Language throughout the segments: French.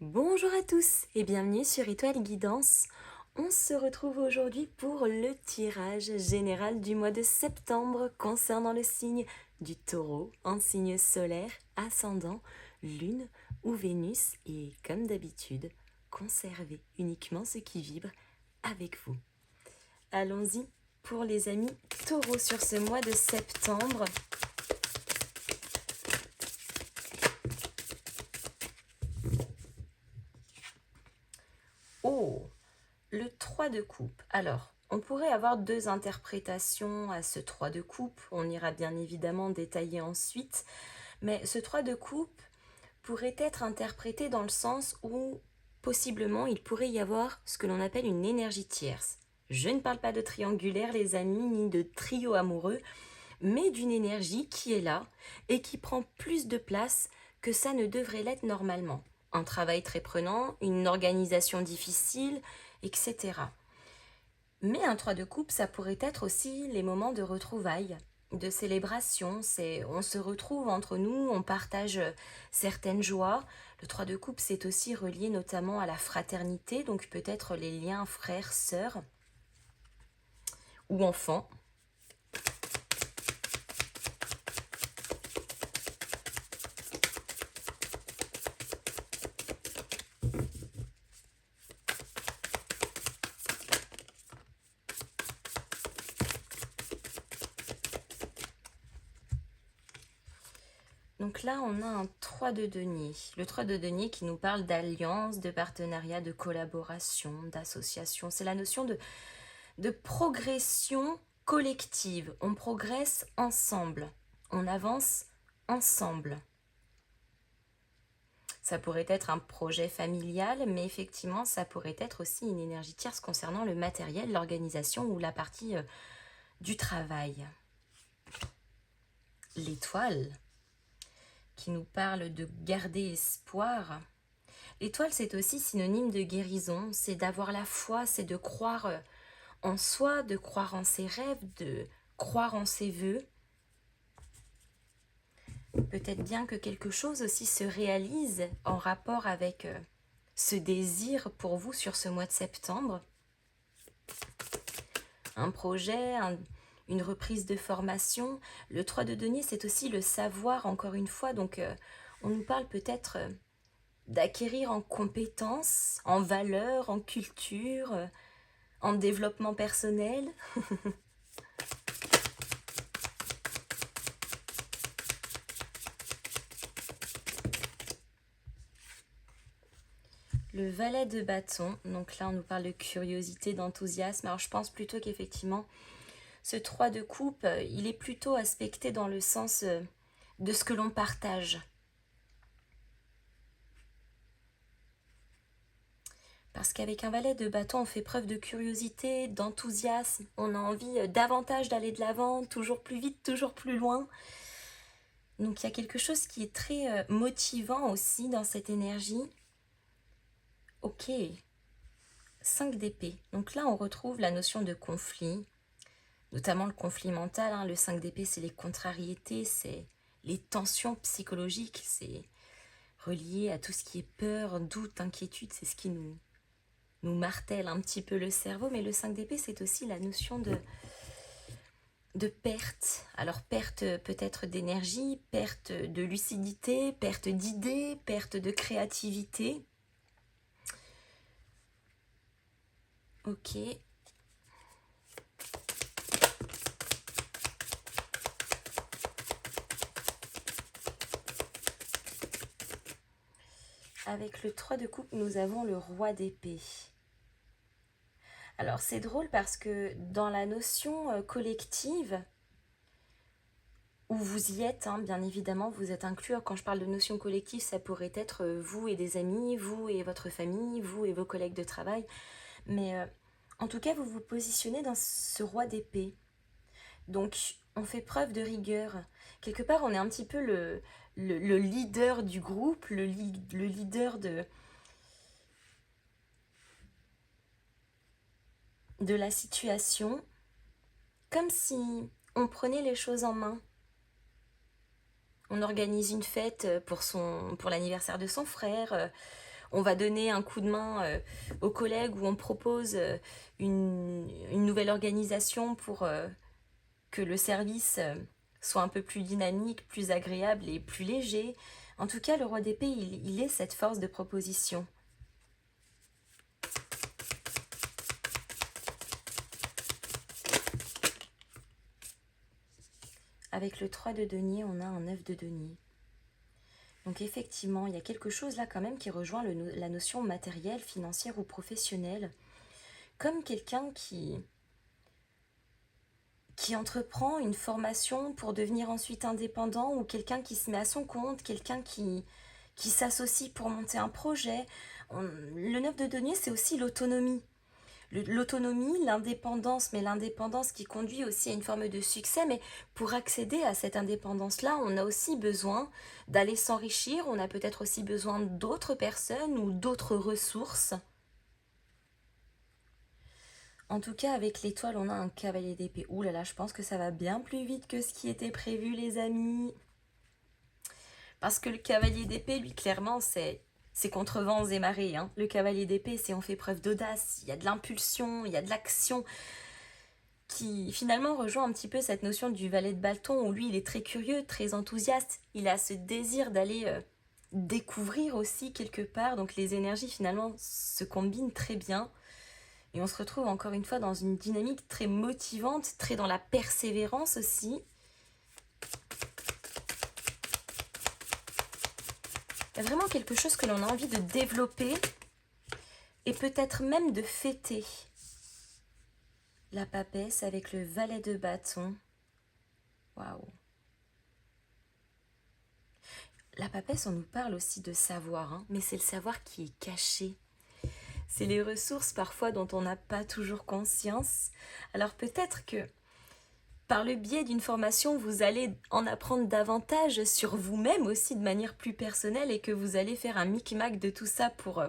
Bonjour à tous et bienvenue sur Étoile Guidance. On se retrouve aujourd'hui pour le tirage général du mois de septembre concernant le signe du Taureau en signe solaire, ascendant, lune ou Vénus et comme d'habitude, conservez uniquement ce qui vibre avec vous. Allons-y pour les amis Taureaux sur ce mois de septembre. Oh, le 3 de coupe. Alors, on pourrait avoir deux interprétations à ce 3 de coupe. On ira bien évidemment détailler ensuite. Mais ce 3 de coupe pourrait être interprété dans le sens où, possiblement, il pourrait y avoir ce que l'on appelle une énergie tierce. Je ne parle pas de triangulaire, les amis, ni de trio amoureux, mais d'une énergie qui est là et qui prend plus de place que ça ne devrait l'être normalement. Un travail très prenant, une organisation difficile, etc. Mais un 3 de coupe, ça pourrait être aussi les moments de retrouvailles, de célébration. On se retrouve entre nous, on partage certaines joies. Le 3 de coupe, c'est aussi relié notamment à la fraternité, donc peut-être les liens frères, sœurs ou enfants. Donc là, on a un 3 de denier. Le 3 de denier qui nous parle d'alliance, de partenariat, de collaboration, d'association. C'est la notion de progression collective. On progresse ensemble. On avance ensemble. Ça pourrait être un projet familial, mais effectivement, ça pourrait être aussi une énergie tierce concernant le matériel, l'organisation ou la partie du travail. L'étoile qui nous parle de garder espoir. L'étoile, c'est aussi synonyme de guérison, c'est d'avoir la foi, c'est de croire en soi, de croire en ses rêves, de croire en ses vœux. Peut-être bien que quelque chose aussi se réalise en rapport avec ce désir pour vous sur ce mois de septembre. Un projet, une reprise de formation. Le 3 de denier, c'est aussi le savoir, encore une fois. Donc, on nous parle peut-être d'acquérir en compétences, en valeurs, en culture, en développement personnel. Le valet de bâton, donc là on nous parle de curiosité, d'enthousiasme. Alors je pense plutôt qu'effectivement, ce 3 de coupe, il est plutôt aspecté dans le sens de ce que l'on partage. Parce qu'avec un valet de bâton, on fait preuve de curiosité, d'enthousiasme, on a envie davantage d'aller de l'avant, toujours plus vite, toujours plus loin. Donc il y a quelque chose qui est très motivant aussi dans cette énergie. Ok, 5 d'épée. Donc là, on retrouve la notion de conflit, notamment le conflit mental. Hein. Le 5 d'épée, c'est les contrariétés, c'est les tensions psychologiques, c'est relié à tout ce qui est peur, doute, inquiétude, c'est ce qui nous martèle un petit peu le cerveau. Mais le 5 d'épée, c'est aussi la notion de perte. Alors perte peut-être d'énergie, perte de lucidité, perte d'idées, perte de créativité. Ok. Avec le 3 de coupe, nous avons le roi d'épée. Alors c'est drôle parce que dans la notion collective, où vous y êtes, hein, bien évidemment, vous êtes inclus. Quand je parle de notion collective, ça pourrait être vous et des amis, vous et votre famille, vous et vos collègues de travail. Mais en tout cas, vous vous positionnez dans ce roi d'épée. Donc, on fait preuve de rigueur. Quelque part, on est un petit peu le leader du groupe, le leader de la situation, comme si on prenait les choses en main. On organise une fête pour l'anniversaire de son frère, on va donner un coup de main aux collègues ou on propose une nouvelle organisation pour que le service soit un peu plus dynamique, plus agréable et plus léger. En tout cas, le roi d'épée, il est cette force de proposition. Avec le 3 de denier, on a un 9 de denier. Donc effectivement, il y a quelque chose là quand même qui rejoint la notion matérielle, financière ou professionnelle. Comme quelqu'un qui entreprend une formation pour devenir ensuite indépendant, ou quelqu'un qui se met à son compte, quelqu'un qui s'associe pour monter un projet. Le 9 de denier, c'est aussi l'autonomie. L'autonomie, l'indépendance, mais l'indépendance qui conduit aussi à une forme de succès. Mais pour accéder à cette indépendance-là, on a aussi besoin d'aller s'enrichir, on a peut-être aussi besoin d'autres personnes ou d'autres ressources. En tout cas, avec l'étoile, on a un cavalier d'épée. Ouh là là, je pense que ça va bien plus vite que ce qui était prévu, les amis. Parce que le cavalier d'épée, lui, clairement, c'est contre vents et marées. Hein. Le cavalier d'épée, c'est on fait preuve d'audace, il y a de l'impulsion, il y a de l'action, qui finalement rejoint un petit peu cette notion du valet de bâton, où lui, il est très curieux, très enthousiaste. Il a ce désir d'aller découvrir aussi quelque part. Donc les énergies, finalement, se combinent très bien. Et on se retrouve encore une fois dans une dynamique très motivante, très dans la persévérance aussi. Il y a vraiment quelque chose que l'on a envie de développer et peut-être même de fêter. La papesse avec le valet de bâton. Waouh! La papesse, on nous parle aussi de savoir, hein, mais c'est le savoir qui est caché. C'est les ressources parfois dont on n'a pas toujours conscience. Alors peut-être que par le biais d'une formation, vous allez en apprendre davantage sur vous-même aussi de manière plus personnelle et que vous allez faire un micmac de tout ça pour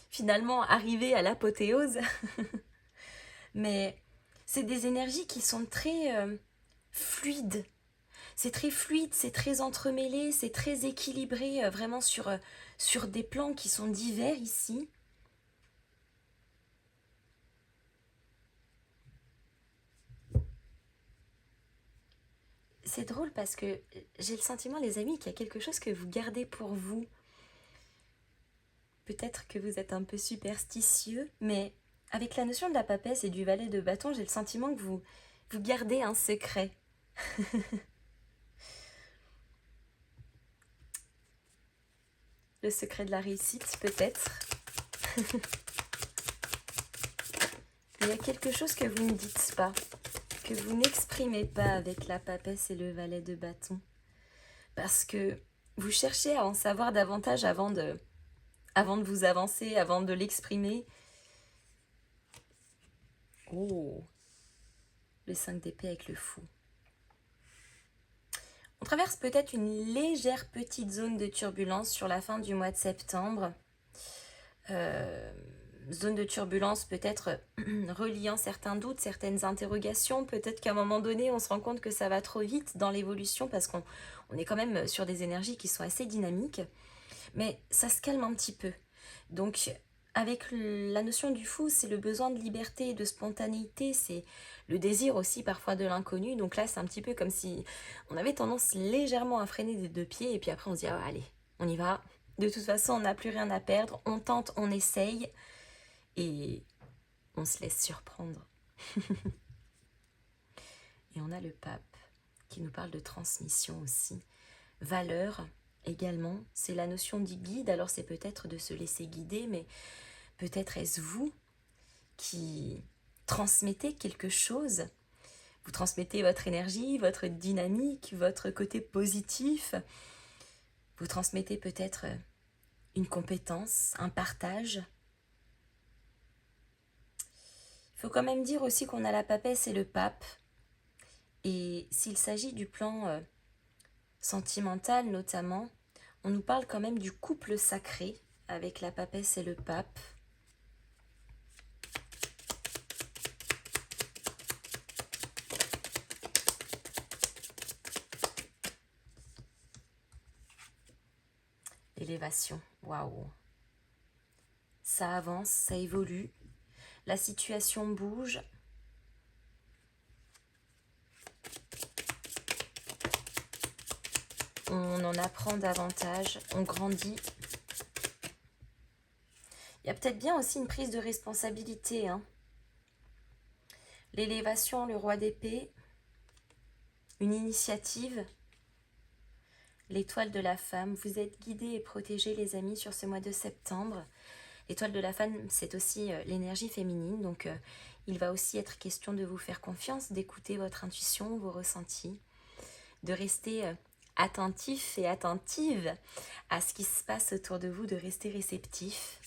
finalement arriver à l'apothéose. Mais c'est des énergies qui sont très fluides. C'est très fluide, c'est très entremêlé, c'est très équilibré, vraiment sur des plans qui sont divers ici. C'est drôle parce que j'ai le sentiment, les amis, qu'il y a quelque chose que vous gardez pour vous. Peut-être que vous êtes un peu superstitieux, mais avec la notion de la papesse et du valet de bâton, j'ai le sentiment que vous gardez un secret. Le secret de la réussite, peut-être. Il y a quelque chose que vous ne dites pas, que vous n'exprimez pas avec la papesse et le valet de bâton. Parce que vous cherchez à en savoir davantage avant de vous avancer, avant de l'exprimer. Oh, le 5 d'épée avec le fou. On traverse peut-être une légère petite zone de turbulence sur la fin du mois de septembre. Zone de turbulence peut-être reliant certains doutes, certaines interrogations. Peut-être qu'à un moment donné, on se rend compte que ça va trop vite dans l'évolution parce qu'on est quand même sur des énergies qui sont assez dynamiques. Mais ça se calme un petit peu. Donc, avec la notion du fou, c'est le besoin de liberté et de spontanéité, c'est le désir aussi parfois de l'inconnu. Donc là, c'est un petit peu comme si on avait tendance légèrement à freiner des deux pieds et puis après on se dit, ah, allez, on y va. De toute façon, on n'a plus rien à perdre, on tente, on essaye et on se laisse surprendre. Et on a le pape qui nous parle de transmission aussi. Valeur également, c'est la notion du guide, alors c'est peut-être de se laisser guider, mais peut-être est-ce vous qui transmettez quelque chose. Vous transmettez votre énergie, votre dynamique, votre côté positif. Vous transmettez peut-être une compétence, un partage. Il faut quand même dire aussi qu'on a la papesse et le pape. Et s'il s'agit du plan sentimental notamment, on nous parle quand même du couple sacré avec la papesse et le pape. Élévation, waouh. ça avance, ça évolue, la situation bouge. On en apprend davantage, on grandit. Il y a peut-être bien aussi une prise de responsabilité, hein. L'élévation, le roi d'épée, une initiative, l'étoile de la femme. Vous êtes guidés et protégés, les amis, sur ce mois de septembre. L'étoile de la femme, c'est aussi l'énergie féminine, donc il va aussi être question de vous faire confiance, d'écouter votre intuition, vos ressentis, de rester attentif et attentive à ce qui se passe autour de vous, de rester réceptif.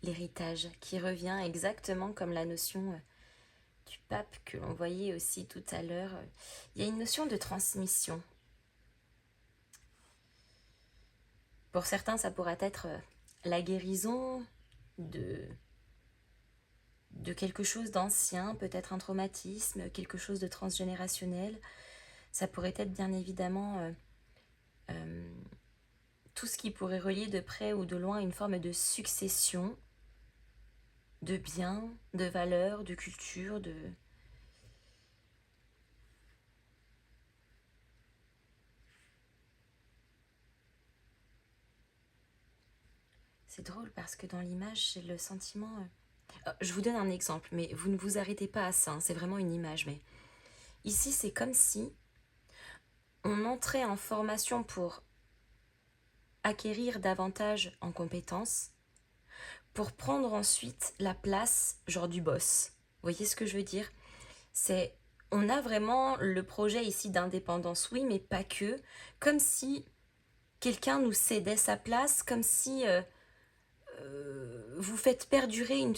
L'héritage qui revient exactement comme la notion du pape que l'on voyait aussi tout à l'heure. Il y a une notion de transmission. Pour certains, ça pourrait être la guérison de quelque chose d'ancien, peut-être un traumatisme, quelque chose de transgénérationnel. Ça pourrait être bien évidemment tout ce qui pourrait relier de près ou de loin une forme de succession de biens, de valeurs, de culture, de... C'est drôle parce que dans l'image, j'ai le sentiment... je vous donne un exemple, mais vous ne vous arrêtez pas à ça, hein, c'est vraiment une image. Mais ici, c'est comme si on entrait en formation pour acquérir davantage en compétences, pour prendre ensuite la place, genre du boss. Vous voyez ce que je veux dire? C'est, on a vraiment le projet ici d'indépendance, oui, mais pas que. Comme si quelqu'un nous cédait sa place, comme si vous faites perdurer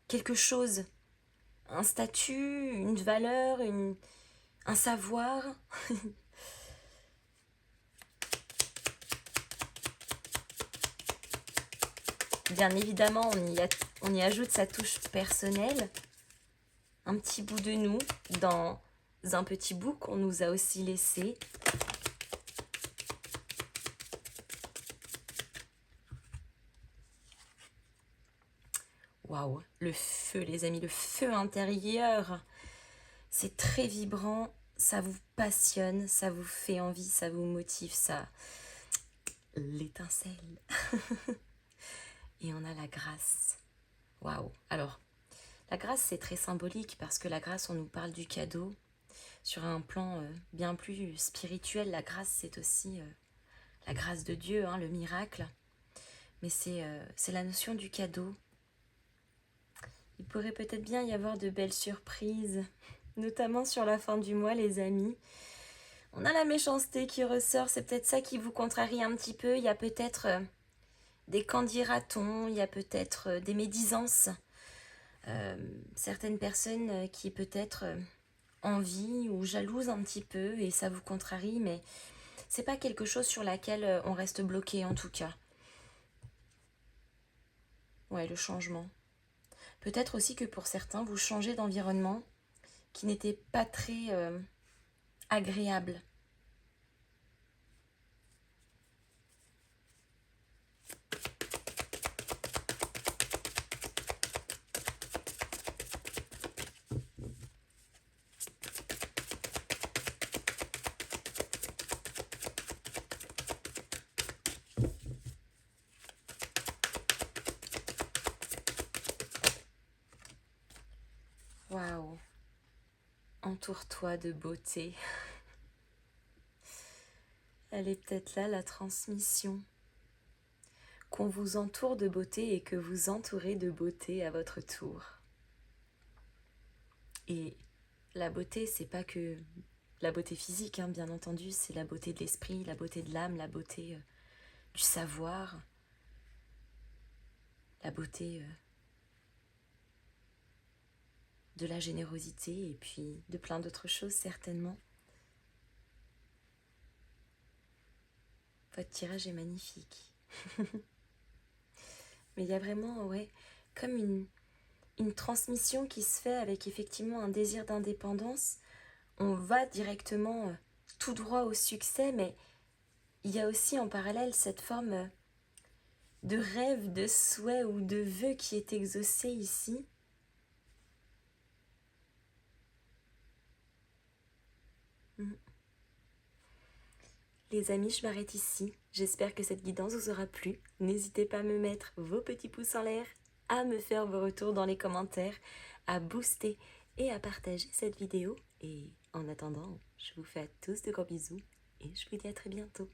quelque chose, un statut, une valeur, un savoir. Bien évidemment, on y ajoute sa touche personnelle, un petit bout de nous dans un petit bout qu'on nous a aussi laissé. Waouh, le feu, les amis, le feu intérieur, c'est très vibrant, ça vous passionne, ça vous fait envie, ça vous motive, ça... L'étincelle. Et on a la grâce. Waouh. Alors, la grâce, c'est très symbolique parce que la grâce, on nous parle du cadeau. Sur un plan bien plus spirituel, la grâce, c'est aussi la grâce de Dieu, hein, le miracle. Mais c'est la notion du cadeau. Il pourrait peut-être bien y avoir de belles surprises, notamment sur la fin du mois, les amis. On a la méchanceté qui ressort, c'est peut-être ça qui vous contrarie un petit peu. Il y a peut-être des candidatons, il y a peut-être des médisances. Certaines personnes qui peut-être envient ou jalousent un petit peu et ça vous contrarie, mais c'est pas quelque chose sur laquelle on reste bloqué en tout cas. Ouais, le changement. Peut-être aussi que pour certains, vous changez d'environnement qui n'était pas très agréable. Waouh! Entoure-toi de beauté. Elle est peut-être là, la transmission. Qu'on vous entoure de beauté et que vous entourez de beauté à votre tour. Et la beauté, c'est pas que la beauté physique, hein, bien entendu, c'est la beauté de l'esprit, la beauté de l'âme, la beauté du savoir, la beauté de la générosité et puis de plein d'autres choses certainement. Votre tirage est magnifique. Mais il y a vraiment, ouais, comme une transmission qui se fait avec effectivement un désir d'indépendance. On va directement tout droit au succès, mais il y a aussi en parallèle cette forme de rêve, de souhait ou de vœu qui est exaucé ici. Les amis, je m'arrête ici. J'espère que cette guidance vous aura plu. N'hésitez pas à me mettre vos petits pouces en l'air, à me faire vos retours dans les commentaires, à booster et à partager cette vidéo. Et en attendant, je vous fais à tous de gros bisous et je vous dis à très bientôt.